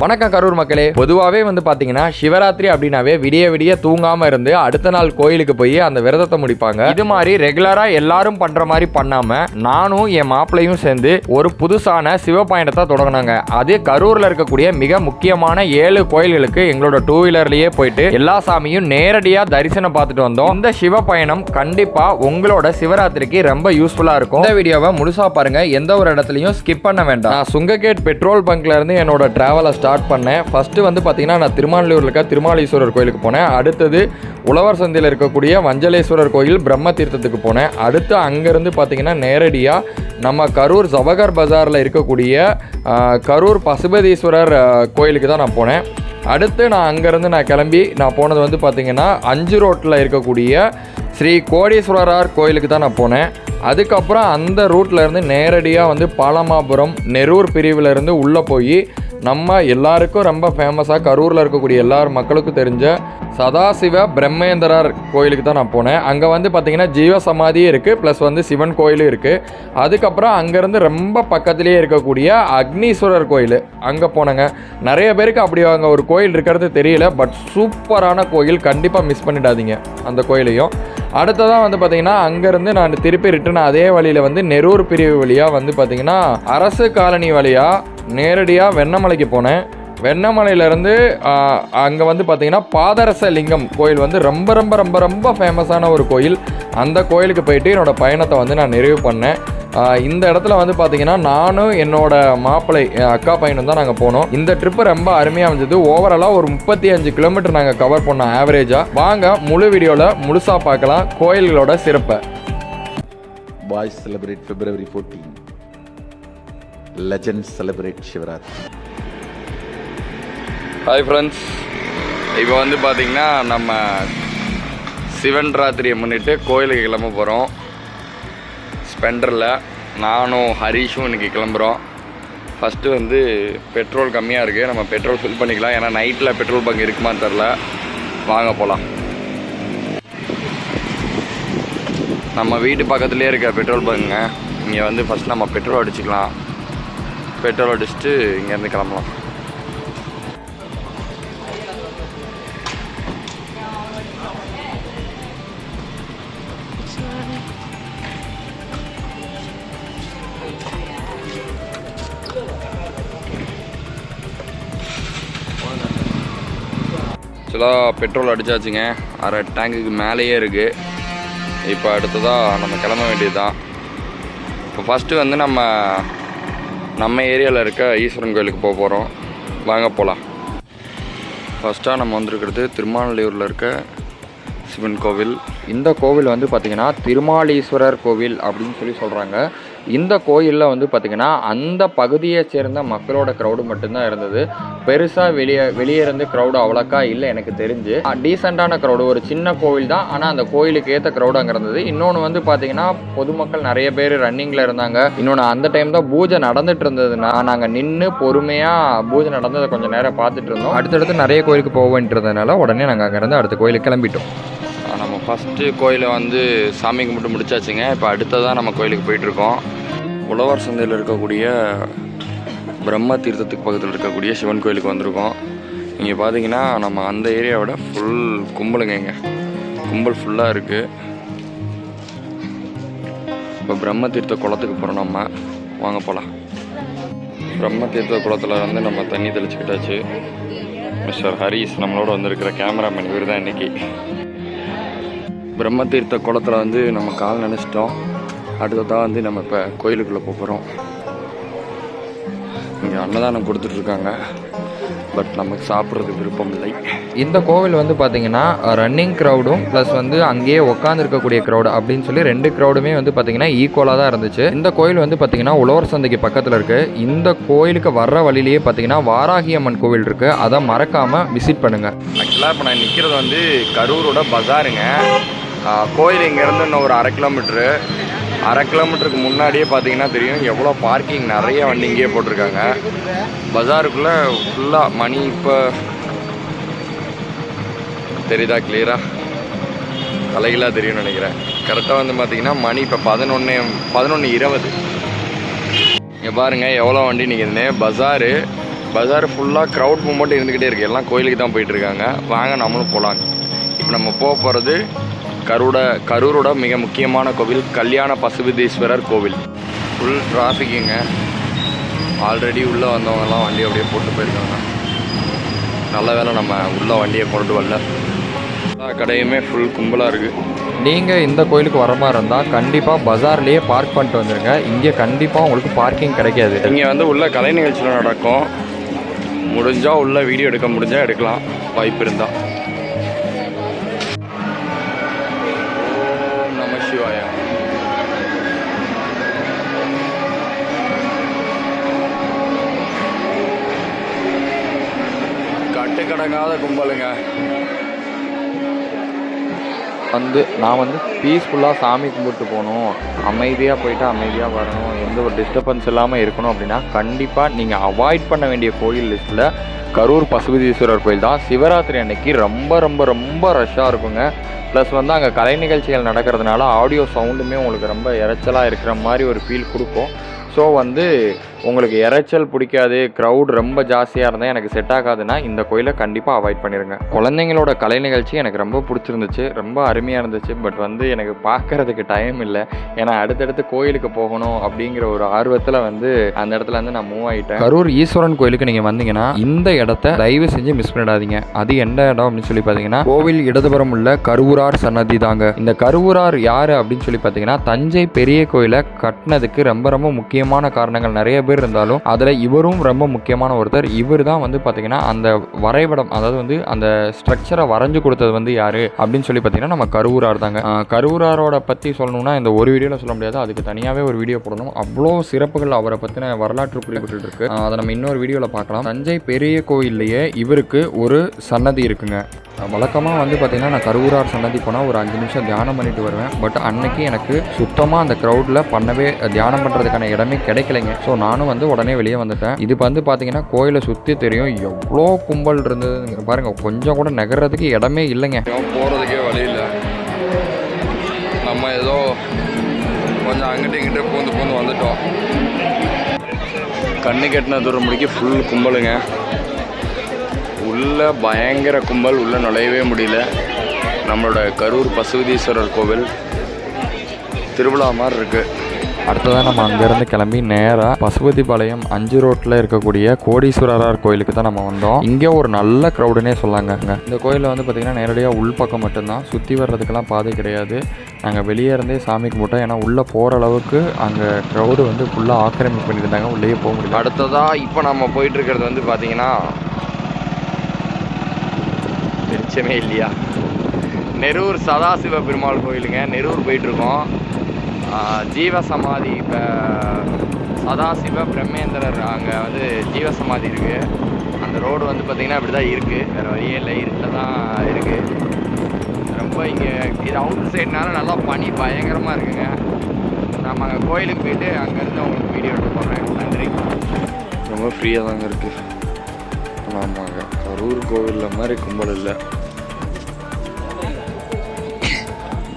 வணக்கம் கரூர் மக்களே. பொதுவாகவே வந்து பார்த்தீங்கன்னா சிவராத்திரி அப்படின்னாவே விடிய விடிய தூங்காமல் இருந்து அடுத்த நாள் கோயிலுக்கு போய் அந்த விரதத்தை முடிப்பாங்க. இது மாதிரி ரெகுலராக எல்லாரும் பண்ணுற மாதிரி பண்ணாமல் நானும் என் மாப்பிள்ளையும் சேர்ந்து ஒரு புதுசான சிவ பயணத்தை தொடங்கினாங்க. அது கரூரில் இருக்கக்கூடிய மிக முக்கியமான 7 கோயில்களுக்கு எங்களோட 2 வீலர்லேயே போயிட்டு எல்லா சாமியும் நேரடியாக தரிசனம் பார்த்துட்டு வந்தோம். இந்த சிவ பயணம் கண்டிப்பாக உங்களோட சிவராத்திரிக்கு ரொம்ப யூஸ்ஃபுல்லாக இருக்கும். இந்த வீடியோவை முழுசாக பாருங்க, எந்த ஒரு இடத்துலையும் ஸ்கிப் பண்ண வேண்டாம். நான் சுங்ககேட் பெட்ரோல் பங்க்ல இருந்து என்னோட டிராவலை ஸ்டார்ட் பண்ணேன். ஃபர்ஸ்ட் வந்து பார்த்தீங்கன்னா நான் திருமாலியூரில் இருக்க திருமாலீஸ்வரர் கோயிலுக்கு போனேன். அடுத்தது உழவர் சந்தையில் இருக்கக்கூடிய வஞ்சலேஸ்வரர் கோயில் பிரம்ம தீர்த்தத்துக்கு போனேன். அடுத்து அங்கேருந்து பார்த்தீங்கன்னா நேரடியாக நம்ம கரூர் ஜவஹர் பஜாரில் இருக்கக்கூடிய கரூர் பசுபதீஸ்வரர் கோயிலுக்கு தான் நான் போனேன். அடுத்து நான் அங்கேருந்து கிளம்பி நான் போனது வந்து பார்த்திங்கன்னா 5 ரோட்டில் இருக்கக்கூடிய ஸ்ரீ கோடீஸ்வரர் கோயிலுக்கு தான் நான் போனேன். அதுக்கப்புறம் அந்த ரூட்டில் இருந்து நேரடியாக வந்து பாலமாபுரம் நெரூர் பிரிவில் இருந்து உள்ளே போய் நம்ம எல்லாருக்கும் ரொம்ப ஃபேமஸாக கரூரில் இருக்கக்கூடிய எல்லார் மக்களுக்கும் தெரிஞ்ச சதாசிவ பிரம்மேந்திரர் கோயிலுக்கு தான் நான் போனேன். அங்கே வந்து பார்த்திங்கன்னா ஜீவ சமாதியும் இருக்குது, ப்ளஸ் வந்து சிவன் கோயிலும் இருக்குது. அதுக்கப்புறம் அங்கேருந்து ரொம்ப பக்கத்துலேயே இருக்கக்கூடிய அக்னீஸ்வரர் கோயில் அங்கே போனேங்க. நிறைய பேருக்கு அப்படி அங்கே ஒரு கோயில் இருக்கிறது தெரியல, பட் சூப்பரான கோயில், கண்டிப்பாக மிஸ் பண்ணிடாதீங்க அந்த கோயிலையும். அடுத்ததான் வந்து பார்த்திங்கன்னா அங்கேருந்து நான் திருப்பி ரிட்டர்ன் அதே வழியில் வந்து நெரூர் பிரிவு வழியாக வந்து பார்த்திங்கன்னா அரசு காலனி வழியாக நேரடியாக வெண்ணமலைக்கு போனேன். வெண்ணமலையிலேருந்து அங்கே வந்து பார்த்திங்கன்னா பாதரச லிங்கம் கோயில் வந்து ரொம்ப ரொம்ப ரொம்ப ரொம்ப ஃபேமஸான ஒரு கோயில். அந்த கோயிலுக்கு போயிட்டு என்னோடய பயணத்தை வந்து நான் நிறைவு பண்ணேன். இந்த இடத்துல வந்து பார்த்திங்கன்னா நானும் என்னோட மாப்பிள்ளை அக்கா பையனும் தான் நாங்கள் போனோம். இந்த ட்ரிப்பு ரொம்ப அருமையாக இருந்தது. ஓவராலாக ஒரு 35 கிலோமீட்டர் நாங்கள் கவர் பண்ணோம் ஆவரேஜாக. வாங்க முழு வீடியோவில் முழுசாக பார்க்கலாம் கோயில்களோட சிறப்பை. Boys celebrate February 14. Legends celebrate Shivratri. Hi friends, இப்போ வந்து பார்த்திங்கன்னா நம்ம சிவன் ராத்திரியை முன்னிட்டு கோயிலுக்கு கிளம்ப போகிறோம். ஸ்பெண்டரில் நானும் ஹரீஷும் இன்றைக்கி கிளம்புறோம். ஃபஸ்ட்டு வந்து பெட்ரோல் கம்மியாக இருக்குது, நம்ம பெட்ரோல் ஃபில் பண்ணிக்கலாம். ஏன்னா நைட்டில் பெட்ரோல் பங்க் இருக்குமான்னு தெரில. வாங்க போகலாம். நம்ம வீட்டு பக்கத்துலேயே இருக்க பெட்ரோல் பங்குங்க. இங்கே வந்து ஃபஸ்ட் நம்ம பெட்ரோல் அடிச்சுக்கலாம். பெட்ரோல் அடிச்சுட்டு இங்கேருந்து கிளம்பலாம். ஆக்சுவலாக பெட்ரோல் அடித்தாச்சுங்க, அரை டேங்குக்கு மேலேயே இருக்குது. இப்போ அடுத்ததாக நம்ம கிளம்ப வேண்டியது தான். இப்போ ஃபஸ்ட்டு வந்து நம்ம ஏரியாவில் இருக்க ஈஸ்வரன் கோயிலுக்கு போக போகிறோம். வாங்க போகலாம். ஃபஸ்ட்டாக நம்ம வந்திருக்கிறது திருமாலியூரில் இருக்க சிவன் கோவில். இந்த கோவில் வந்து பார்த்திங்கன்னா திருமாலீஸ்வரர் கோவில் அப்படின்னு சொல்கிறாங்க. இந்த கோயிலில் வந்து பார்த்திங்கன்னா அந்த பகுதியை சேர்ந்த மக்களோட க்ரௌடு மட்டும்தான் இருந்தது. பெருசாக வெளியே இருந்து க்ரௌடு அவ்வளோக்கா இல்லை எனக்கு தெரிஞ்சு. டீசெண்டான க்ரௌடு, ஒரு சின்ன கோவில் தான், ஆனால் அந்த கோயிலுக்கு ஏற்ற க்ரௌடு அங்கே இருந்தது. இன்னொன்று வந்து பார்த்திங்கன்னா பொதுமக்கள் நிறைய பேர் ரன்னிங்கில் இருந்தாங்க. இன்னொன்று அந்த டைம் தான் பூஜை நடந்துட்டு இருந்ததுன்னா நாங்கள் நின்று பொறுமையாக பூஜை நடந்ததை கொஞ்சம் நேரம் பார்த்துட்டு இருந்தோம். அடுத்தடுத்து நிறைய கோயிலுக்கு போக வேண்டியதுனால உடனே நாங்கள் அங்கேருந்து அடுத்த கோயிலுக்கு கிளம்பிட்டோம். நம்ம ஃபஸ்ட்டு கோயிலை வந்து சாமி கும்பிட்டு முடிச்சாச்சுங்க. இப்போ அடுத்ததான் நம்ம கோயிலுக்கு போயிட்டுருக்கோம். உழவர் சந்தையில் இருக்கக்கூடிய பிரம்ம தீர்த்தத்துக்கு பக்கத்தில் இருக்கக்கூடிய சிவன் கோயிலுக்கு வந்திருக்கோம். இங்கே பார்த்தீங்கன்னா நம்ம அந்த ஏரியாவோட ஃபுல் கும்பலுங்க, இங்கே கும்பல் ஃபுல்லாக இருக்குது. இப்போ பிரம்ம தீர்த்த குளத்துக்கு போகிறோம். நம்ம வாங்க போகலாம். பிரம்ம தீர்த்த குளத்தில் வந்து நம்ம தண்ணி தெளிச்சுக்கிட்டாச்சு. மிஸ்டர் ஹரீஷ் நம்மளோட வந்திருக்கிற கேமராமேன் இவர் தான் இன்றைக்கி. பிரம்ம தீர்த்த குளத்தில் வந்து நம்ம கால் நினச்சிட்டோம். அடுத்ததாக வந்து நம்ம இப்போ கோயிலுக்குள்ளே போகிறோம். இங்கே அன்னதானம் கொடுத்துட்ருக்காங்க, பட் நமக்கு சாப்பிட்றதுக்கு விருப்பம் இல்லை. இந்த கோவில் வந்து பார்த்திங்கன்னா ரன்னிங் க்ரௌடும் ப்ளஸ் வந்து அங்கேயே உட்காந்துருக்கக்கூடிய க்ரௌடு அப்படின்னு சொல்லி 2 க்ரௌடுமே வந்து பார்த்திங்கன்னா ஈக்குவலாக தான் இருந்துச்சு. இந்த கோயில் வந்து பார்த்திங்கன்னா உழவர் சந்தைக்கு பக்கத்தில் இருக்குது. இந்த கோயிலுக்கு வர்ற வழியிலேயே பார்த்திங்கன்னா வாராகி அம்மன் கோவில் இருக்குது. அதை மறக்காமல் விசிட் பண்ணுங்கள். ஆக்சுவலாக இப்போ நான் நிற்கிறது வந்து கரூரோட பஜாருங்க. கோயில் இங்கேருந்து இன்னும் ஒரு 1/2 கிலோமீட்டருக்கு முன்னாடியே பார்த்தீங்கன்னா தெரியும் எவ்வளோ பார்க்கிங், நிறைய வண்டி இங்கேயே போட்டிருக்காங்க. பஜாருக்குள்ளே ஃபுல்லாக மணி இப்போ தெரியுதா கிளியராக? தலைகளாக தெரியும்னு நினைக்கிறேன். கரெக்டாக வந்து பார்த்திங்கன்னா மணி இப்போ 11:20. இங்கே பாருங்கள் எவ்வளோ வண்டி நிற்கிதுன்னு. பஜாரு பஜார் ஃபுல்லாக க்ரௌட் மூமெண்ட் இருந்துக்கிட்டே இருக்குது. எல்லாம் கோயிலுக்கு தான் போயிட்டுருக்காங்க. வாங்க நம்மளும் போகலாம். இப்போ நம்ம போகிறது கரூரோட மிக முக்கியமான கோவில் கல்யாண பசுபதீஸ்வரர் கோவில். ஃபுல் டிராஃபிக்குங்க. ஆல்ரெடி உள்ளே வந்தவங்கலாம் வண்டி அப்படியே போட்டு போயிருக்காங்க. நல்ல வேளை நம்ம உள்ளே வண்டியை கொண்டு வரல. எல்லா கடையுமே ஃபுல் கும்பலாக இருக்குது. நீங்கள் இந்த கோயிலுக்கு வர மாதிரி இருந்தால் கண்டிப்பாக பஜார்லேயே பார்க் பண்ணிட்டு வந்துடுங்க. இங்கே கண்டிப்பாக உங்களுக்கு பார்க்கிங் கிடைக்காது. இங்கே வந்து உள்ள கலை நிகழ்ச்சியில் நடக்கும். முடிஞ்சால் உள்ள வீடியோ எடுக்க முடிஞ்சால் எடுக்கலாம், வாய்ப்பு இருந்தால். நம சிவாயா. கட்டுக்கடங்காத கும்பலுங்க. நான் பீஸ்ஃபுல்லாக சாமி கும்பிட்டு போகணும், அமைதியாக போயிட்டு அமைதியாக வரணும், எந்த ஒரு டிஸ்டர்பன்ஸ் இல்லாமல் இருக்கணும் அப்படின்னா கண்டிப்பாக நீங்கள் அவாய்ட் பண்ண வேண்டிய கோயில் லிஸ்ட்டில் கரூர் பசுபதீஸ்வரர் கோயில் தான். சிவராத்திரி அன்னைக்கு ரொம்ப ரொம்ப ரொம்ப ரஷ்ஷாக இருக்குங்க. ப்ளஸ் அங்கே கலை நிகழ்ச்சிகள் நடக்கிறதுனால ஆடியோ சவுண்டுமே உங்களுக்கு ரொம்ப இறைச்சலாக இருக்கிற மாதிரி ஒரு ஃபீல் கொடுக்கும். ஸோ உங்களுக்கு இறைச்சல் பிடிக்காது, க்ரௌட் ரொம்ப ஜாஸ்தியாக இருந்தால் எனக்கு செட் ஆகாதுன்னா இந்த கோயிலை கண்டிப்பாக அவாய்ட் பண்ணிடுங்க. குழந்தைங்களோட கலை நிகழ்ச்சி எனக்கு ரொம்ப பிடிச்சிருந்துச்சு, ரொம்ப அருமையாக இருந்துச்சு. பட் எனக்கு பார்க்கறதுக்கு டைம் இல்லை. ஏன்னா அடுத்தடுத்து கோயிலுக்கு போகணும் அப்படிங்கிற ஒரு ஆர்வத்தில் அந்த இடத்துல நான் மூவ் ஆகிட்டேன். கரூர் ஈஸ்வரன் கோயிலுக்கு நீங்கள் வந்தீங்கன்னா இந்த இடத்த தயவு செஞ்சு மிஸ் பண்ணிடாதீங்க. அது எந்த இடம் அப்படின்னு சொல்லி பார்த்தீங்கன்னா கோவில் இடதுபுறம் உள்ள கருவூரார் சன்னதி தாங்க. இந்த கருவூரார் யார் அப்படின்னு சொல்லி பார்த்தீங்கன்னா தஞ்சை பெரிய கோயிலை கட்டினதுக்கு ரொம்ப ரொம்ப முக்கியமான காரணங்கள் நிறைய பேர் இருந்தாலும் அதில் இவரும் ரொம்ப முக்கியமான ஒருத்தர். இவர் தான் பார்த்தீங்கன்னா அந்த வரைபடம், அதாவது அந்த ஸ்ட்ரக்சரை வரைஞ்சு கொடுத்தது யாரு அப்படின்னு சொல்லி பார்த்தீங்கன்னா நம்ம கருவூரார் தாங்க. கருவூராரோட பற்றி சொல்லணும்னா இந்த ஒரு வீடியோவில் சொல்ல முடியாது, அதுக்கு தனியாகவே ஒரு வீடியோ போடணும். அவ்வளோ சிறப்புகள் அவரை பற்றின வரலாற்று குறிப்பிட்டு இருக்கு. அதை நம்ம இன்னொரு வீடியோவில் பார்க்கலாம். தஞ்சை பெரிய கோயில்லையே இவருக்கு ஒரு சன்னதி இருக்குங்க. வழக்கமாக பார்த்தீங்கன்னா நான் கருவூரார் சன்னதி போனால் ஒரு 5 நிமிஷம் தியானம் பண்ணிட்டு வருவேன். பட் அன்னைக்கு எனக்கு சுத்தமாக அந்த க்ரௌடில் தியானம் பண்ணுறதுக்கான இடமே கிடைக்கலைங்க. ஸோ நானும் உடனே வெளியே வந்துட்டேன். இது பார்த்தீங்கன்னா கோயிலை சுற்றி தெரியும் எவ்வளோ கும்பல் இருந்ததுங்க பாருங்கள். கொஞ்சம் கூட நகர்றதுக்கு இடமே இல்லைங்க. போகிறதுக்கே வழி இல்லை. நம்ம ஏதோ கொஞ்சம் அங்கிட்ட இங்கிட்ட பூந்து வந்துட்டோம். கண்ணு கெட்டின தூரம் முடிக்க ஃபுல் கும்பலுங்க. உள்ள பயங்கர கும்பல், உள்ள நுழையவே முடியல. நம்மளோட கரூர் பசுபதீஸ்வரர் கோவில் திருவிழா மாதிரி இருக்குது. அடுத்ததாக நம்ம அங்கேருந்து கிளம்பி நேராக பசுபதிபாளையம் 5 ரோட்டில் இருக்கக்கூடிய கோடீஸ்வரர் கோயிலுக்கு தான் நம்ம வந்தோம். இங்கே ஒரு நல்ல க்ரௌடுனே சொல்லாங்க. இந்த கோயிலில் பார்த்திங்கன்னா நேரடியாக உள்பக்கம் மட்டும்தான், சுற்றி வர்றதுக்கெல்லாம் பாதை கிடையாது. நாங்கள் வெளியே இருந்தே சாமி கும்பிட்டோம். ஏன்னா உள்ளே போகிற அளவுக்கு அங்கே க்ரௌடு ஃபுல்லாக ஆக்கிரமிப்பு பண்ணியிருந்தாங்க, உள்ளேயே போக முடியல. அடுத்ததாக இப்போ நம்ம போயிட்டுருக்கிறது பார்த்திங்கன்னா வெளிச்சமே இல்லையா, நெரூர் சதாசிவ பெருமாள் கோயிலுங்க. நெரூர் போயிட்டுருக்கோம். ஜீவசமாதி இப்போ சதாசிவ பிரம்மேந்திரர் அங்கே ஜீவசமாதி இருக்குது. அந்த ரோடு பார்த்திங்கன்னா இப்படி தான் இருக்குது, வேறு வழியே இல்லை, இருட்டில் தான் இருக்குது. ரொம்ப இங்கே இது அவுட் சைட்னால நல்லா பனி பயங்கரமாக இருக்குங்க. நம்ம அங்கே கோயிலுக்கு போயிட்டு அங்கேருந்து உங்களுக்கு வீடியோ எடுத்து போடுறேன். நன்றி. ரொம்ப ஃப்ரீயாக தாங்க இருக்குது. ஆமாங்க, கரூர் கோவிலில் மாதிரி கும்பல் இல்லை,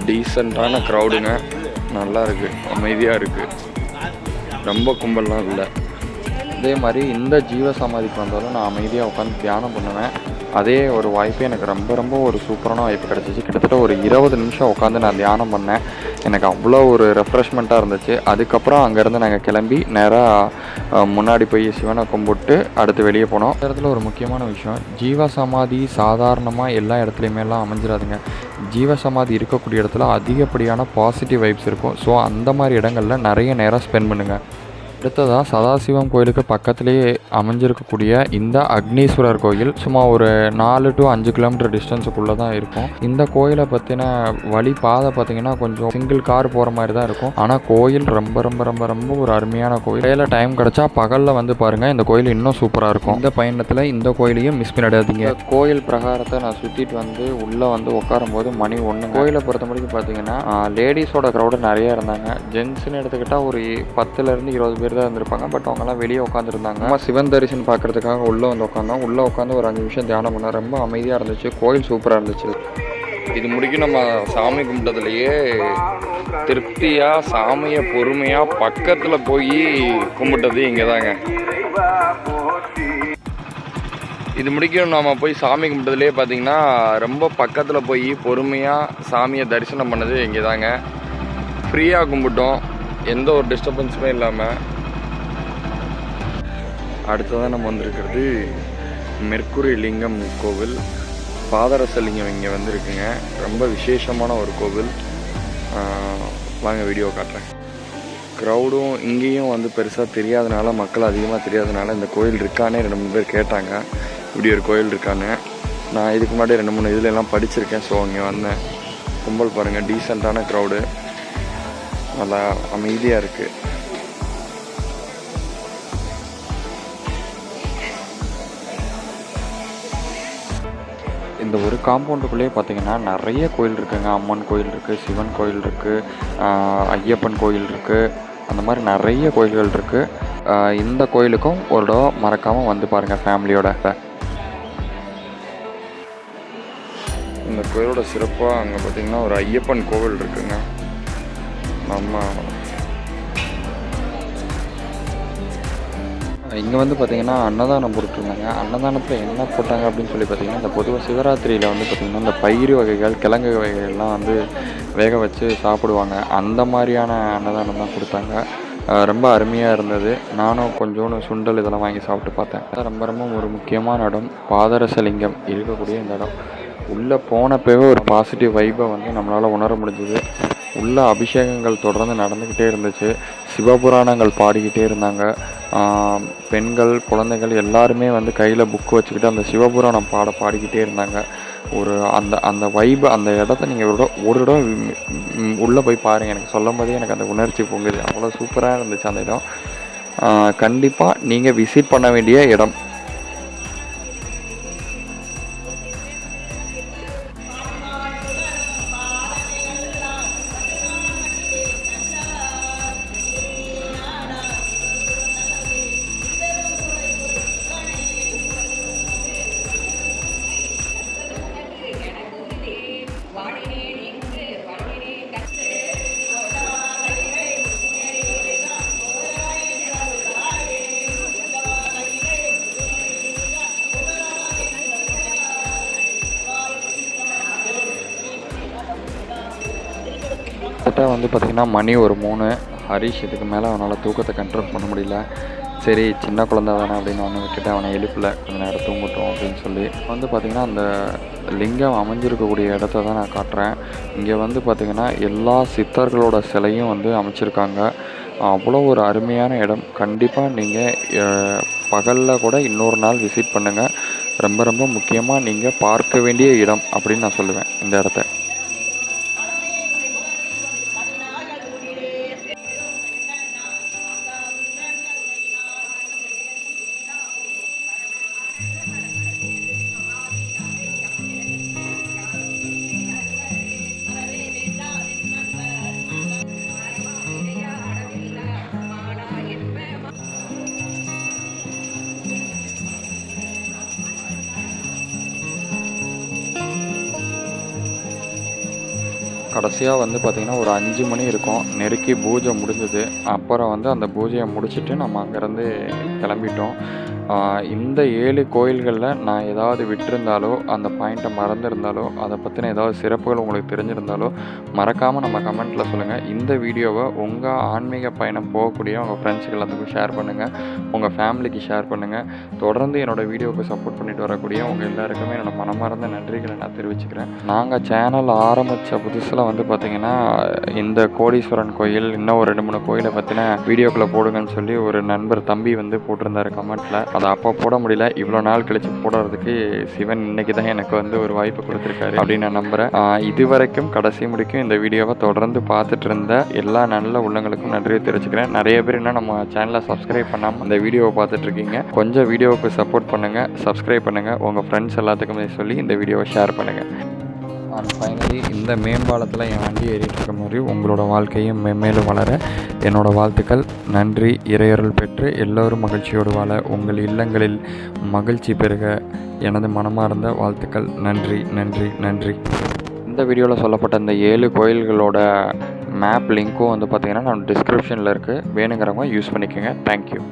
டீசெண்டான க்ரௌடுங்க. நல்லா இருக்குது, அமைதியாக இருக்குது, ரொம்ப கும்பல்லாம் இல்லை. அதே மாதிரி இந்த ஜீவசமாதிக்கு வந்தாலும் நான் அமைதியாக உட்காந்து தியானம் பண்ணுவேன். அதே ஒரு வாய்ப்பு எனக்கு ரொம்ப ரொம்ப ஒரு சூப்பரான வாய்ப்பு கிடச்சிச்சு. கிட்டத்தட்ட ஒரு 20 நிமிஷம் உட்காந்து நான் தியானம் பண்ணேன். எனக்கு அவ்வளோ ஒரு ரெஃப்ரெஷ்மெண்ட்டாக இருந்துச்சு. அதுக்கப்புறம் அங்கேருந்து நாங்கள் கிளம்பி நேராக முன்னாடி போய் சிவனை கும்பிட்டு அடுத்து வெளியே போனோம். இந்த இடத்துல ஒரு முக்கியமான விஷயம், ஜீவசமாதி சாதாரணமாக எல்லா இடத்துலையுமேலாம் அமைஞ்சிடாதுங்க. ஜீவசமாதி இருக்கக்கூடிய இடத்துல அதிகப்படியான பாசிட்டிவ் வைப்ஸ் இருக்கும். ஸோ அந்த மாதிரி இடங்களில் நிறைய நேரம் ஸ்பெண்ட் பண்ணுங்கள். அடுத்ததாக சதாசிவம் கோயிலுக்கு பக்கத்துலேயே அமைஞ்சிருக்கக்கூடிய இந்த அக்னீஸ்வரர் கோயில் சும்மா ஒரு 4 to 5 கிலோமீட்டர் டிஸ்டன்ஸுக்குள்ளே தான் இருக்கும். இந்த கோயிலை பற்றின வழி பாதை பார்த்திங்கன்னா கொஞ்சம் சிங்கிள் கார் போகிற மாதிரி தான் இருக்கும். ஆனால் கோயில் ரொம்ப ரொம்ப ரொம்ப ரொம்ப ஒரு அருமையான கோயில். கோயிலில் டைம் கிடச்சா பகலில் பாருங்கள், இந்த கோயில் இன்னும் சூப்பராக இருக்கும். இந்த பயணத்தில் இந்த கோயிலையும் மிஸ் பண்ணிடாதீங்க. கோயில் பிரகாரத்தை நான் சுற்றிட்டு உள்ளே உட்காரும் போது மணி 1. கோயிலை பொறுத்த முடிக்கும் பார்த்தீங்கன்னா லேடிஸோட க்ரௌடு நிறைய இருந்தாங்க. ஜென்ஸுன்னு எடுத்துக்கிட்டால் ஒரு 10-20 பேர் தான் இருந்திருப்பாங்க. பட் அவங்கெல்லாம் வெளியே உட்காந்துருந்தாங்க. நம்ம சிவன் தரிசனம் பார்க்கறதுக்காக உள்ளே உட்காந்தோம். உள்ளே உட்காந்து ஒரு 5 நிமிஷம் தியானம் பண்ணோம். ரொம்ப அமைதியாக இருந்துச்சு, கோயில் சூப்பராக இருந்துச்சு. இது முடிக்கும் நம்ம சாமி கும்பிட்டதுலையே திருப்தியாக சாமியை பொறுமையாக பக்கத்தில் போய் கும்பிட்டது இங்கே தாங்க. இது முடிக்கணும். நாம் போய் சாமி கும்பிட்டதுலேயே பார்த்தீங்கன்னா ரொம்ப பக்கத்தில் போய் பொறுமையாக சாமியை தரிசனம் பண்ணது இங்கே தாங்க. ஃப்ரீயாக கும்பிட்டோம், எந்த ஒரு டிஸ்டர்பன்ஸுமே இல்லாமல். அடுத்ததான் நம்ம வந்திருக்கிறது மெர்க்குரி லிங்கம் கோவில். பாதரச லிங்கம் இங்கே வந்துருக்குங்க. ரொம்ப விசேஷமான ஒரு கோவில். வாங்க வீடியோ காட்டுறேன். க்ரௌடும் இங்கேயும் வந்து பெருசாக தெரியாதனால, மக்கள் அதிகமாக தெரியாதனால இந்த கோயில் இருக்கானே 2-3 பேர் கேட்டாங்க, இப்படி ஒரு கோயில் இருக்கான்னு. நான் இதுக்கு முன்னாடி 2-3 இதுலலாம் படிச்சிருக்கேன். ஸோ இங்கே வந்தேன். கும்பல் பாருங்கள், டீசெண்டான க்ரௌடு, நல்லா அமைதியாக இருக்குது. இந்த ஒரு காம்பவுண்டுக்குள்ளேயே பார்த்தீங்கன்னா நிறைய கோயில் இருக்குங்க. அம்மன் கோயில் இருக்குது, சிவன் கோயில் இருக்குது, ஐயப்பன் கோயில் இருக்குது, அந்த மாதிரி நிறைய கோயில்கள் இருக்குது. இந்த கோயிலுக்கும் ஒரு தடவை மறக்காமல் வந்து பாருங்கள் ஃபேமிலியோட. இந்த கோயிலோட சிறப்பாக அங்கே பார்த்திங்கன்னா ஒரு ஐயப்பன் கோவில் இருக்குங்க. இங்கே வந்து பார்த்திங்கன்னா அன்னதானம் போட்டுருந்தாங்க. அன்னதானத்தில் என்ன போட்டாங்க அப்படின்னு சொல்லி பார்த்திங்கன்னா, இந்த பொதுவாக சிவராத்திரியில் வந்து பார்த்திங்கன்னா இந்த பயிறு வகைகள், கிழங்கு வகைகள்லாம் வந்து வேக வச்சு சாப்பிடுவாங்க. அந்த மாதிரியான அன்னதானம் தான் கொடுத்தாங்க. ரொம்ப அருமையாக இருந்தது. நானும் கொஞ்சோண்டு சுண்டல் இதெல்லாம் வாங்கி சாப்பிட்டு பார்த்தேன். ரொம்ப ரொம்ப ஒரு முக்கியமான இடம் பாதரசலிங்கம் இருக்கக்கூடிய இந்த இடம். உள்ளே போனப்பவே ஒரு பாசிட்டிவ் வைப்பை வந்து நம்மளால் உணர முடிஞ்சுது. உள்ள அபிஷேகங்கள் தொடர்ந்து நடந்துக்கிட்டே இருந்துச்சு. சிவபுராணங்கள் பாடிக்கிட்டே இருந்தாங்க. பெண்கள், குழந்தைகள் எல்லாருமே வந்து கையில் புக்கு வச்சுக்கிட்டு அந்த சிவபுராணம் பாடிக்கிட்டே இருந்தாங்க. ஒரு அந்த வைப்பு, அந்த இடத்த நீங்கள் ஒரு இடம் உள்ளே போய் பாருங்கள். எனக்கு சொல்லும் போதே எனக்கு அந்த உணர்ச்சி பொங்குது. அவ்வளோ சூப்பராக இருந்துச்சு அந்த இடம். கண்டிப்பாக நீங்கள் விசிட் பண்ண வேண்டிய இடம். கிட்டத்தட்ட வந்து பார்த்திங்கன்னா மணி ஒரு 3. ஹரிஷ் இதுக்கு மேலே அவனால் தூக்கத்தை கண்ட்ரோல் பண்ண முடியல. சரி சின்ன குழந்தை தானே அப்படின்னு அவனை விட்டுட்டு அவனை எழுப்பில் கொஞ்சம் நேரம் தூங்கட்டும் அப்படின்னு சொல்லி வந்து பார்த்திங்கன்னா அந்த லிங்கம் அமைஞ்சிருக்கக்கூடிய இடத்த தான் நான் காட்டுறேன். இங்கே வந்து பார்த்திங்கன்னா எல்லா சித்தர்களோட சிலையும் வந்து அமைச்சிருக்காங்க. அவ்வளோ ஒரு அருமையான இடம். கண்டிப்பாக நீங்கள் பகலில் கூட இன்னொரு நாள் விசிட் பண்ணுங்கள். ரொம்ப ரொம்ப முக்கியமாக நீங்கள் பார்க்க வேண்டிய இடம் அப்படின்னு நான் சொல்லுவேன் இந்த இடத்த. கடைசியாக வந்து பார்த்திங்கன்னா ஒரு 5 மணி இருக்கும், நெருக்கி பூஜை முடிஞ்சது. அப்புறம் வந்து அந்த பூஜையை முடிச்சுட்டு நம்ம அங்கேருந்து கிளம்பிட்டோம். இந்த 7 கோயில்களில் நான் ஏதாவது விட்டிருந்தாலோ, அந்த பாயிண்ட்டை மறந்துருந்தாலோ, அதை பற்றின ஏதாவது சிறப்புகள் உங்களுக்கு தெரிஞ்சிருந்தாலோ மறக்காமல் நம்ம கமெண்ட்டில் சொல்லுங்கள். இந்த வீடியோவை உங்கள் ஆன்மீக பயணம் போகக்கூடிய உங்கள் ஃப்ரெண்ட்ஸுக்கு எல்லாத்துக்கும் ஷேர் பண்ணுங்கள், உங்கள் ஃபேமிலிக்கு ஷேர் பண்ணுங்கள். தொடர்ந்து என்னோடய வீடியோவுக்கு சப்போர்ட் பண்ணிட்டு வரக்கூடிய உங்கள் எல்லாருக்குமே என்னோடய மனமார்ந்த நன்றிகளை நான் தெரிவிச்சுக்கிறேன். நாங்கள் சேனல் ஆரம்பித்த புதுசில் வந்து பார்த்திங்கன்னா இந்த கோடீஸ்வரன் கோயில், இன்னும் ஒரு 2-3 கோயிலை பற்றின வீடியோக்களை போடுங்கன்னு சொல்லி ஒரு நண்பர் தம்பி வந்து போட்டிருந்தார் கமெண்ட்டில். அதை அப்போ போட முடியல, இவ்வளோ நாள் கழித்து போடுறதுக்கு சிவன் இன்னைக்கு தான் எனக்கு வந்து ஒரு வாய்ப்பு கொடுத்துருக்காரு அப்படின்னு நான் நம்புகிறேன். இது வரைக்கும் கடைசி முடிக்கும் இந்த வீடியோவை தொடர்ந்து பார்த்துட்டு இருந்த எல்லா நல்ல உள்ளங்களுக்கும் நன்றியை தெரிவிச்சுக்கிறேன். நிறைய பேர் இன்னும் நம்ம சேனலை சப்ஸ்கிரைப் பண்ணாமல் அந்த வீடியோவை பார்த்துட்ருக்கீங்க. கொஞ்சம் வீடியோவுக்கு சப்போர்ட் பண்ணுங்கள், சப்ஸ்கிரைப் பண்ணுங்கள், உங்கள் ஃப்ரெண்ட்ஸ் எல்லாத்துக்குமே சொல்லி இந்த வீடியோவை ஷேர் பண்ணுங்கள். அண்ட் ஃபைனலி இந்த மேம்பாலத்தில் என் வண்டி ஏறிட்டு இருக்க மாதிரி உங்களோட வாழ்க்கையும் மென்மேலும் வளர என்னோடய வாழ்த்துக்கள். நன்றி. இறையருள் பெற்று எல்லோரும் மகிழ்ச்சியோடு வாழ, உங்கள் இல்லங்களில் மகிழ்ச்சி பெருக எனது மனமார்ந்த வாழ்த்துக்கள். நன்றி நன்றி நன்றி. இந்த வீடியோவில் சொல்லப்பட்ட இந்த 7 கோயில்களோட மேப் லிங்க்கும் வந்து பார்த்திங்கன்னா நான் டிஸ்கிரிப்ஷனில் இருக்குது. வேணுங்கிறவங்க யூஸ் பண்ணிக்கோங்க. தேங்க்யூ.